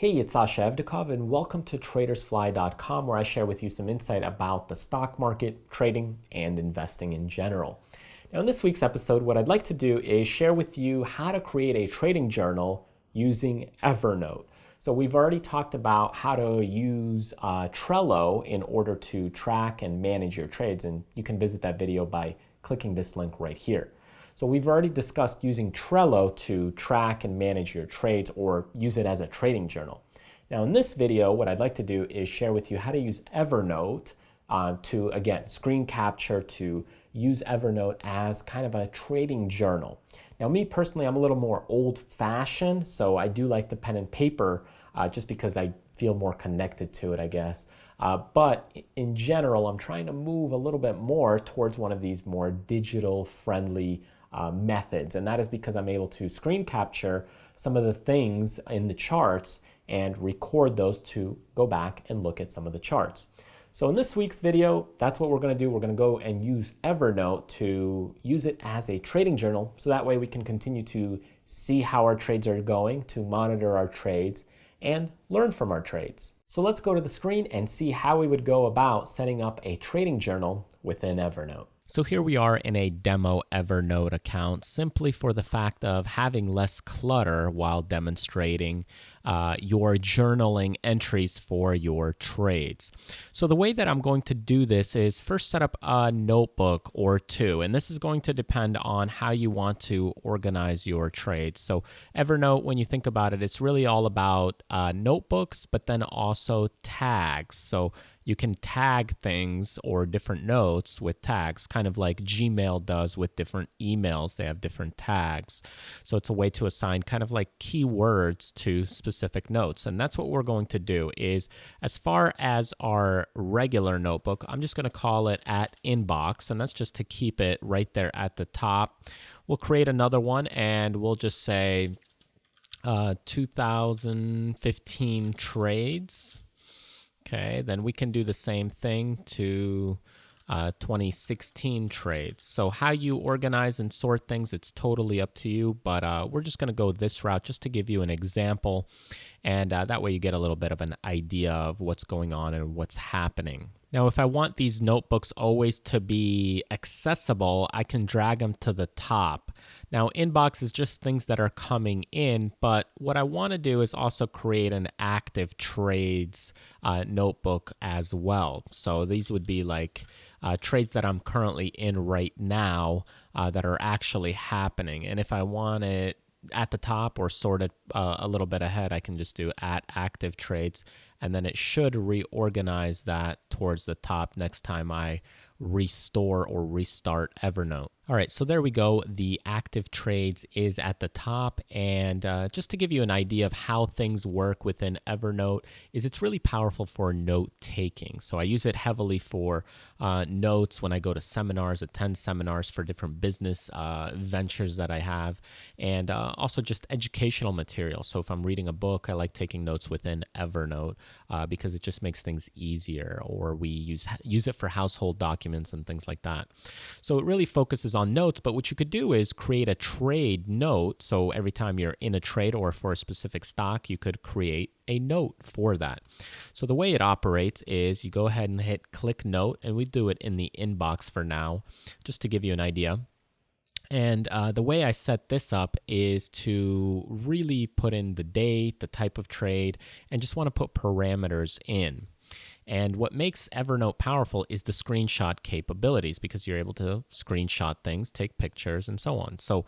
Hey, it's Sasha Evdokov, and welcome to TradersFly.com, where I share with you some insight about the stock market, trading, and investing in general. Now, in this week's episode, what I'd like to do is share with you how to create a trading journal using Evernote. So we've already talked about how to use Trello in order to track and manage your trades, and you can visit that video by clicking this link right here. So we've already discussed using Trello to track and manage your trades or use it as a trading journal. Now in this video, what I'd like to do is share with you how to use Evernote to, again, screen capture, to use Evernote as kind of a trading journal. Now me personally, I'm a little more old-fashioned, so I do like the pen and paper just because I feel more connected to it, I guess. But in general, I'm trying to move a little bit more towards one of these more digital-friendly methods, and that is because I'm able to screen capture some of the things in the charts and record those to go back and look at some of the charts. So in this week's video, that's what we're going to do. We're going to go and use Evernote to use it as a trading journal, so that way we can continue to see how our trades are going, to monitor our trades, and learn from our trades. So let's go to the screen and see how we would go about setting up a trading journal within Evernote. So here we are in a demo Evernote account, simply for the fact of having less clutter while demonstrating your journaling entries for your trades. So the way that I'm going to do this is first set up a notebook or two, and this is going to depend on how you want to organize your trades. So Evernote, when you think about it, it's really all about notebooks, but then also tags. So you can tag things or different notes with tags, kind of like Gmail does with different emails. They have different tags. So it's a way to assign kind of like keywords to specific notes. And that's what we're going to do is, as far as our regular notebook, I'm just going to call it at inbox, and that's just to keep it right there at the top. We'll create another one and we'll just say 2015 trades. Okay, then we can do the same thing to 2016 trades. So how you organize and sort things, it's totally up to you, but we're just going to go this route just to give you an example, and that way you get a little bit of an idea of what's going on and what's happening. Now, if I want these notebooks always to be accessible, I can drag them to the top. Now, inbox is just things that are coming in, but what I want to do is also create an active trades notebook as well. So these would be like trades that I'm currently in right now that are actually happening. And if I want it at the top or sorted a little bit ahead, I can just do at active trades, and then it should reorganize that towards the top next time I restore or restart Evernote. All right, so there we go. The active trades is at the top, and just to give you an idea of how things work within Evernote is it's really powerful for note taking. So I use it heavily for notes when I go to seminars, attend seminars for different business ventures that I have, and also just educational material. So if I'm reading a book, I like taking notes within Evernote because it just makes things easier, or we use it for household documents and things like that. So it really focuses on notes, but what you could do is create a trade note. So every time you're in a trade or for a specific stock, you could create a note for that. So the way it operates is you go ahead and hit click note, and we do it in the inbox for now, just to give you an idea. And the way I set this up is to really put in the date, the type of trade, and just want to put parameters in. And what makes Evernote powerful is the screenshot capabilities, because you're able to screenshot things, take pictures, and so on. So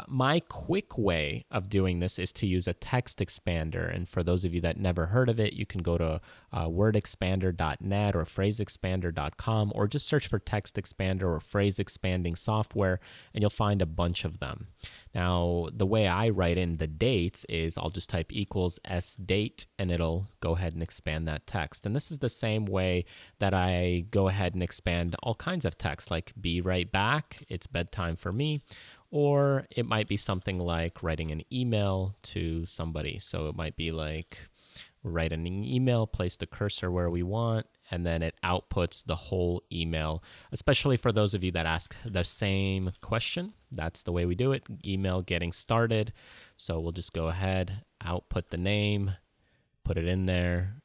my quick way of doing this is to use a text expander. And for those of you that never heard of it, you can go to wordexpander.net or phraseexpander.com, or just search for text expander or phrase expanding software, and you'll find a bunch of them. Now, the way I write in the dates is I'll just type equals S date, and it'll go ahead and expand that text. And this is the same way that I go ahead and expand all kinds of text, like be right back, it's bedtime for me, or it might be something like writing an email to somebody. So it might be like write an email, place the cursor where we want, and then it outputs the whole email, especially for those of you that ask the same question. That's the way we do it, email getting started. So we'll just go ahead, output the name, put it in there,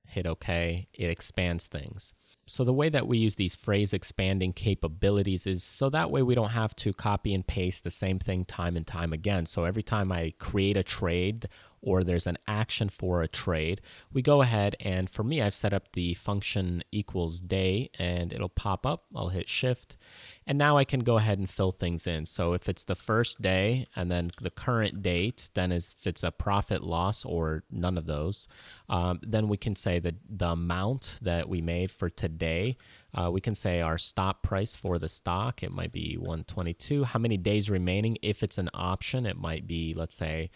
hit OK, it expands things. So the way that we use these phrase expanding capabilities is so that way we don't have to copy and paste the same thing time and time again. So every time I create a trade or there's an action for a trade, we go ahead and for me, I've set up the function equals day and it'll pop up. I'll hit shift and now I can go ahead and fill things in. So if it's the first day and then the current date, then if it's a profit loss or none of those, then we can say that the amount that we made for today, we can say our stop price for the stock, it might be 122. How many days remaining? If it's an option, it might be, let's say,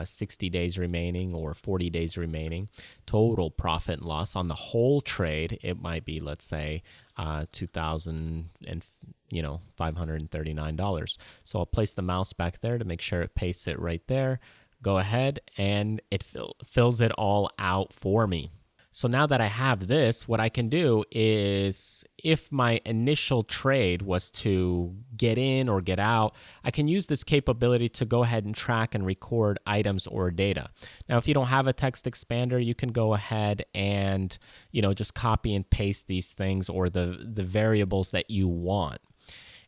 60 days remaining or 40 days remaining. Total profit and loss on the whole trade, it might be, let's say, $2,539. So I'll place the mouse back there to make sure it pastes it right there. Go ahead and it fills it all out for me. So now that I have this, what I can do is if my initial trade was to get in or get out, I can use this capability to go ahead and track and record items or data. Now, if you don't have a text expander, you can go ahead and, just copy and paste these things or the variables that you want.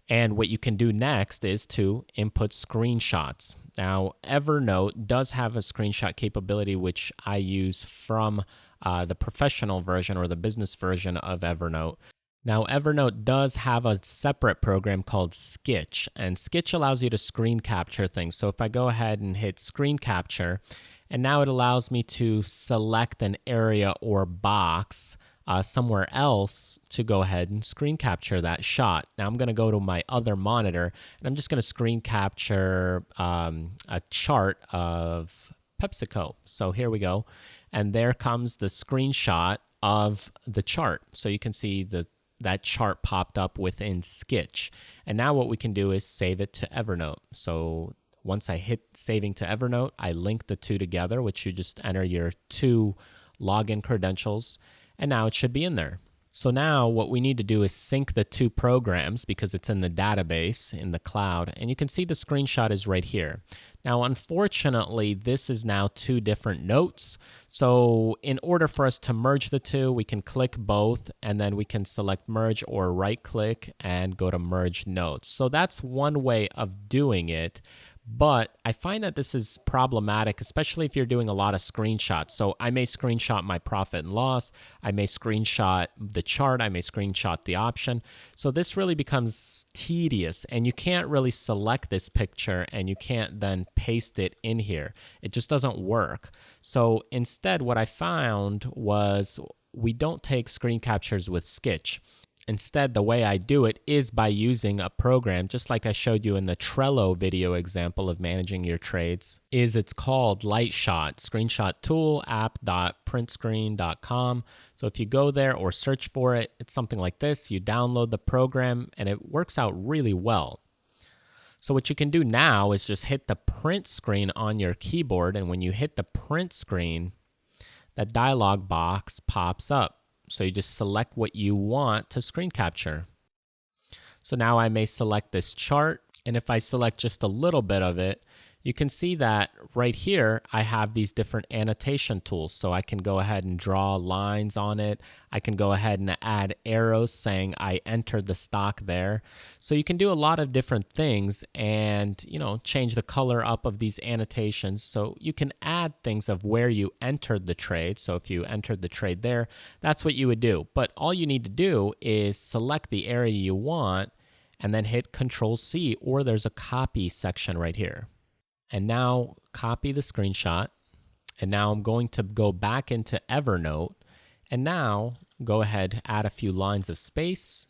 And what you can do next is to input screenshots. Now, Evernote does have a screenshot capability, which I use from the professional version or the business version of Evernote. Now, Evernote does have a separate program called Sketch, and Sketch allows you to screen capture things. So if I go ahead and hit screen capture, and now it allows me to select an area or box somewhere else to go ahead and screen capture that shot. Now I'm going to go to my other monitor, and I'm just going to screen capture a chart of PepsiCo. So here we go. And there comes the screenshot of the chart. So you can see that chart popped up within Sketch. And now what we can do is save it to Evernote. So once I hit saving to Evernote, I link the two together, which you just enter your 2 login credentials, and now it should be in there. So now what we need to do is sync the 2 programs because it's in the database in the cloud, and you can see the screenshot is right here. Now, unfortunately, this is now 2 different notes. So in order for us to merge the 2, we can click both, and then we can select merge or right-click and go to merge notes. So that's one way of doing it. But I find that this is problematic, especially if you're doing a lot of screenshots. So I may screenshot my profit and loss. I may screenshot the chart. I may screenshot the option. So this really becomes tedious, and you can't really select this picture and you can't then paste it in here. It just doesn't work. So instead, what I found was we don't take screen captures with Sketch. Instead, the way I do it is by using a program, just like I showed you in the Trello video example of managing your trades, it's called Lightshot, screenshot tool, app.printscreen.com. So if you go there or search for it, it's something like this. You download the program and it works out really well. So what you can do now is just hit the print screen on your keyboard, and when you hit the print screen, that dialog box pops up. So you just select what you want to screen capture. So now I may select this chart, and if I select just a little bit of it, you can see that right here I have these different annotation tools. So I can go ahead and draw lines on it. I can go ahead and add arrows saying I entered the stock there. So you can do a lot of different things and, change the color up of these annotations. So you can add things of where you entered the trade. So if you entered the trade there, that's what you would do. But all you need to do is select the area you want and then hit Control-C, or there's a copy section right here. And now copy the screenshot. And now I'm going to go back into Evernote. And now go ahead, add a few lines of space,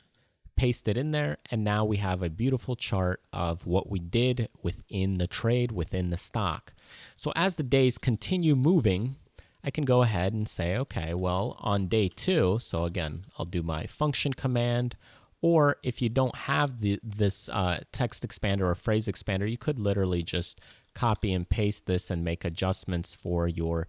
paste it in there. And now we have a beautiful chart of what we did within the trade, within the stock. So as the days continue moving, I can go ahead and say, okay, well, on day 2, so again, I'll do my function command. Or if you don't have this text expander or phrase expander, you could literally just copy and paste this and make adjustments for your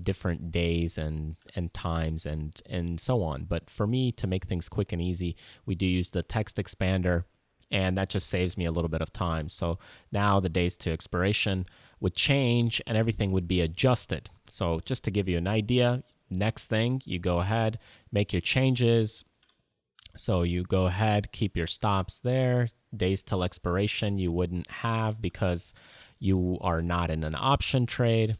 different days and times and so on. But for me, to make things quick and easy, we do use the text expander. and that just saves me a little bit of time. So now the days to expiration would change and everything would be adjusted. So just to give you an idea, next thing, you go ahead, make your changes. So you go ahead, keep your stops there. Days till expiration you wouldn't have because you are not in an option trade.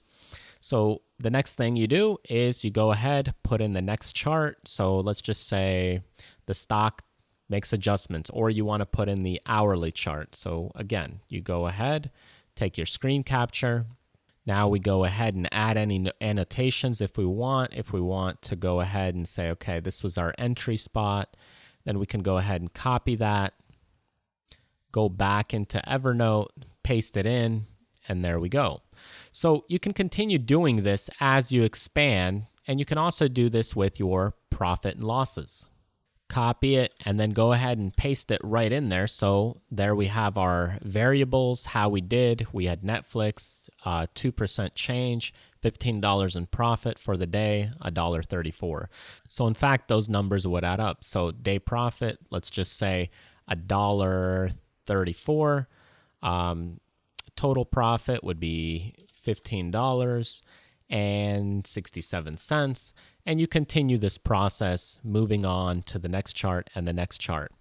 So the next thing you do is you go ahead, put in the next chart. So let's just say the stock makes adjustments, or you want to put in the hourly chart. So again, you go ahead, take your screen capture. Now we go ahead and add any annotations if we want. If we want to go ahead and say, okay, this was our entry spot, then we can go ahead and copy that, go back into Evernote, paste it in, and there we go. So you can continue doing this as you expand, and you can also do this with your profit and losses. Copy it and then go ahead and paste it right in there. So there we have our variables, how we did. We had Netflix, 2% change, $15 in profit for the day, $1.34. So in fact, those numbers would add up. So day profit, let's just say $1.34. Total profit would be $15.67, and you continue this process moving on to the next chart and the next chart.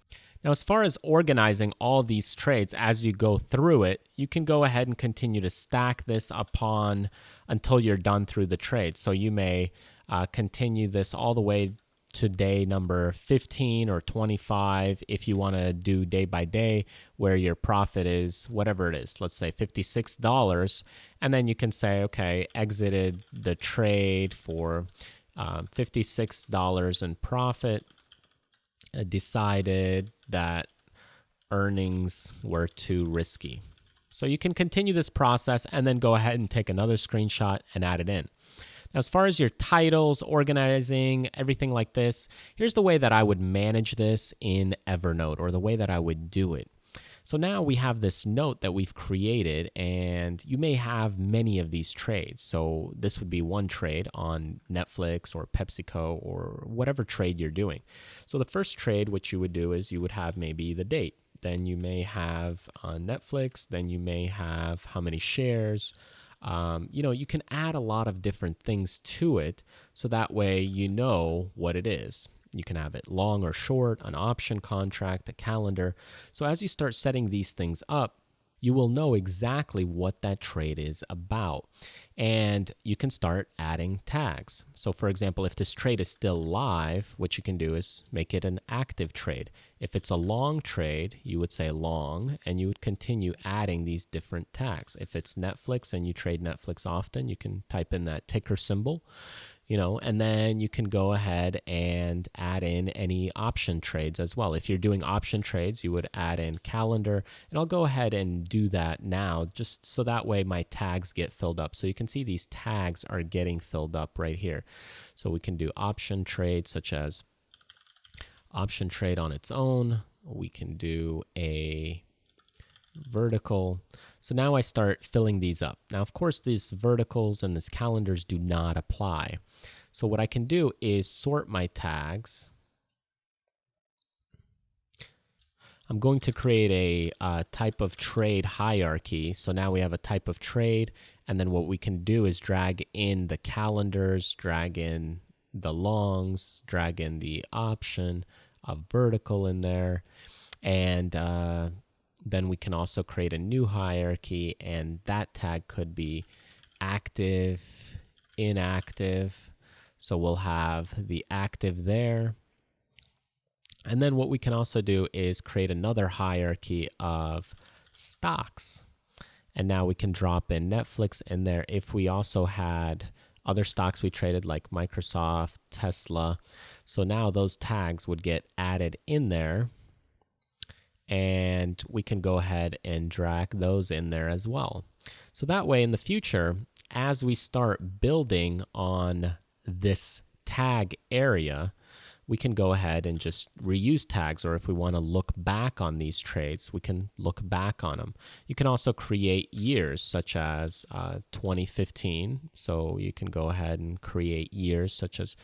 Now, as far as organizing all these trades as you go through it, you can go ahead and continue to stack this upon until you're done through the trade. So you may continue this all the way to day number 15 or 25 if you want to do day by day where your profit is whatever it is, let's say $56, and then you can say, okay, exited the trade for $56 in profit, decided that earnings were too risky. So you can continue this process and then go ahead and take another screenshot and add it in. Now, as far as your titles, organizing, everything like this, here's the way that I would manage this in Evernote, or the way that I would do it. So now we have this note that we've created, and you may have many of these trades. So this would be one trade on Netflix or PepsiCo or whatever trade you're doing. So the first trade, what you would do is you would have maybe the date. Then you may have on Netflix. Then you may have how many shares. You can add a lot of different things to it, so that way you know what it is. You can have it long or short, an option contract, a calendar. So as you start setting these things up, you will know exactly what that trade is about. And you can start adding tags. So for example, if this trade is still live, what you can do is make it an active trade. If it's a long trade, you would say long, and you would continue adding these different tags. If it's Netflix and you trade Netflix often, you can type in that ticker symbol. And then you can go ahead and add in any option trades as well. If you're doing option trades, you would add in calendar, and I'll go ahead and do that now just so that way my tags get filled up. So you can see these tags are getting filled up right here. So we can do option trades, such as option trade on its own. We can do a vertical. So now I start filling these up. Now, of course, these verticals and these calendars do not apply. So what I can do is sort my tags. I'm going to create a type of trade hierarchy. So now we have a type of trade, and then what we can do is drag in the calendars, drag in the longs, drag in the option, a vertical in there, and then we can also create a new hierarchy, and that tag could be active, inactive. So we'll have the active there. And then what we can also do is create another hierarchy of stocks. And now we can drop in Netflix in there if we also had other stocks we traded like Microsoft, Tesla. So now those tags would get added in there. And we can go ahead and drag those in there as well. So that way in the future, as we start building on this tag area, we can go ahead and just reuse tags, or if we want to look back on these trades, we can look back on them. You can also create years such as 2015. So you can go ahead and create years such as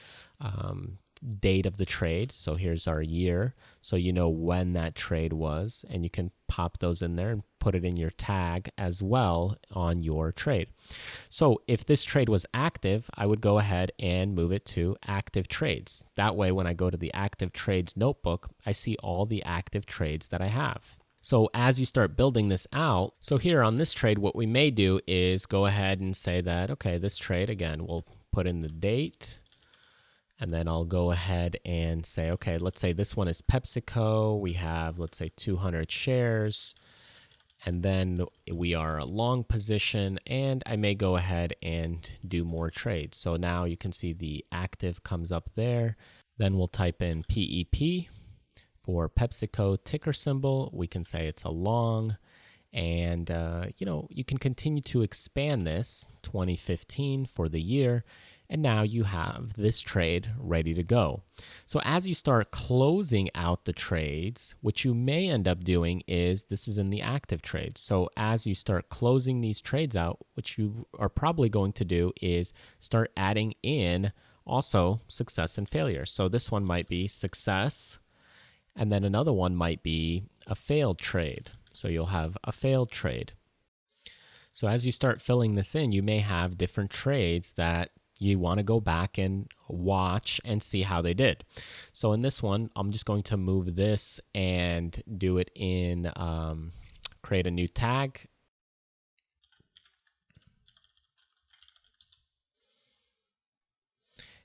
date of the trade. So here's our year, so you know when that trade was, and you can pop those in there and put it in your tag as well on your trade. So if this trade was active, I would go ahead and move it to active trades. That way, when I go to the active trades notebook, I see all the active trades that I have. So as you start building this out, so here on this trade, what we may do is go ahead and say that, okay, this trade, again, we'll put in the date. And then I'll go ahead and say, okay, let's say this one is PepsiCo. We have, let's say, 200 shares. And then we are a long position. And I may go ahead and do more trades. So now you can see the active comes up there. Then we'll type in PEP for PepsiCo ticker symbol. We can say it's a long. And, you can continue to expand this 2015 for the year. And now you have this trade ready to go. So as you start closing out the trades, what you may end up doing is, this is in the active trades. So as you start closing these trades out, what you are probably going to do is start adding in also success and failure. So this one might be success, and then another one might be a failed trade. So you'll have a failed trade. So as you start filling this in, you may have different trades that you want to go back and watch and see how they did. So in this one, I'm just going to move this and do it in, create a new tag.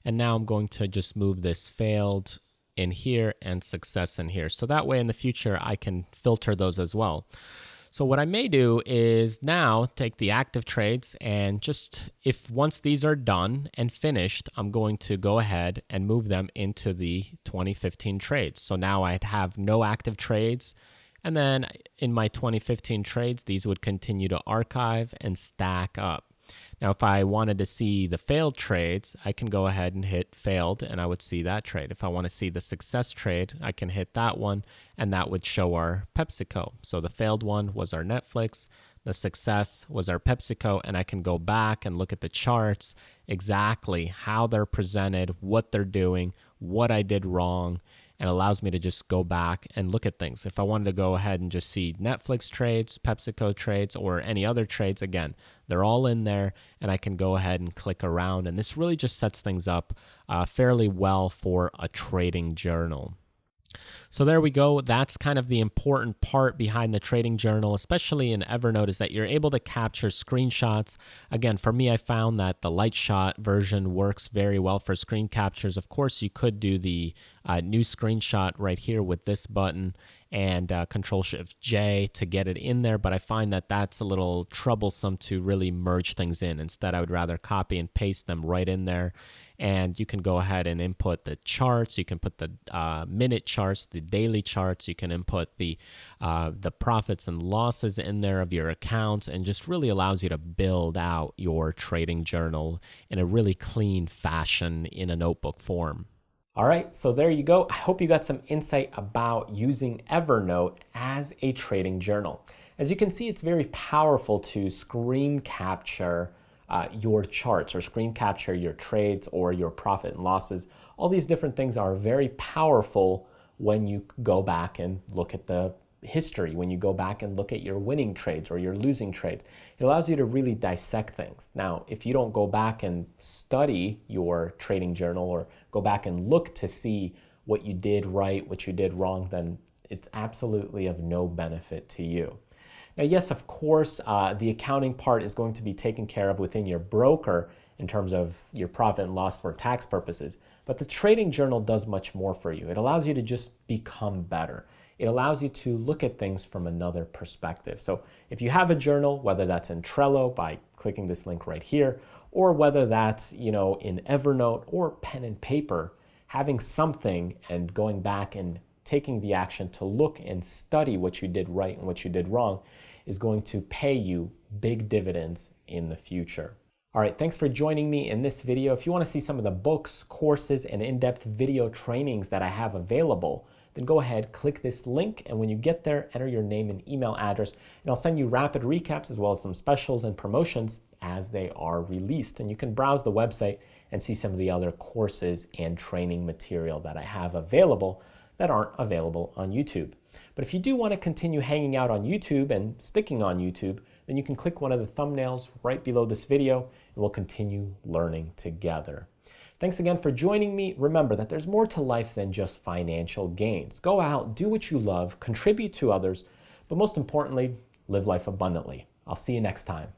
And now I'm going to just move this failed in here and success in here. So that way in the future, I can filter those as well. So what I may do is now take the active trades and just, if once these are done and finished, I'm going to go ahead and move them into the 2015 trades. So now I'd have no active trades. And then in my 2015 trades, these would continue to archive and stack up. Now, if I wanted to see the failed trades, I can go ahead and hit failed, and I would see that trade. If I want to see the success trade, I can hit that one, and that would show our PepsiCo. So the failed one was our Netflix, the success was our PepsiCo, and I can go back and look at the charts, exactly how they're presented, what they're doing, what I did wrong, and allows me to just go back and look at things. If I wanted to go ahead and just see Netflix trades, PepsiCo trades, or any other trades, again, they're all in there, and I can go ahead and click around. And this really just sets things up fairly well for a trading journal. So there we go. That's kind of the important part behind the trading journal, especially in Evernote, is that you're able to capture screenshots. Again, for me, I found that the light shot version works very well for screen captures. Of course, you could do the new screenshot right here with this button and Control-Shift-J to get it in there, but I find that that's a little troublesome to really merge things in. Instead, I would rather copy and paste them right in there. And you can go ahead and input the charts. You can put the minute charts, the daily charts. You can input the profits and losses in there of your accounts, and just really allows you to build out your trading journal in a really clean fashion in a notebook form. All right, so there you go. I hope you got some insight about using Evernote as a trading journal. As you can see, it's very powerful to screen capture your charts, or screen capture your trades or your profit and losses. All these different things are very powerful when you go back and look at the history, when you go back and look at your winning trades or your losing trades. It allows you to really dissect things. Now, if you don't go back and study your trading journal or go back and look to see what you did right, what you did wrong, then it's absolutely of no benefit to you. Now, yes, of course, the accounting part is going to be taken care of within your broker in terms of your profit and loss for tax purposes, but the trading journal does much more for you. It allows you to just become better. It allows you to look at things from another perspective. So if you have a journal, whether that's in Trello by clicking this link right here, or whether that's, in Evernote or pen and paper, having something and going back and taking the action to look and study what you did right and what you did wrong is going to pay you big dividends in the future. All right, thanks for joining me in this video. If you want to see some of the books, courses, and in-depth video trainings that I have available, then go ahead, click this link, and when you get there, enter your name and email address, and I'll send you rapid recaps as well as some specials and promotions as they are released. And you can browse the website and see some of the other courses and training material that I have available that aren't available on YouTube. But if you do want to continue hanging out on YouTube and sticking on YouTube, then you can click one of the thumbnails right below this video and we'll continue learning together. Thanks again for joining me. Remember that there's more to life than just financial gains. Go out, do what you love, contribute to others, but most importantly, live life abundantly. I'll see you next time.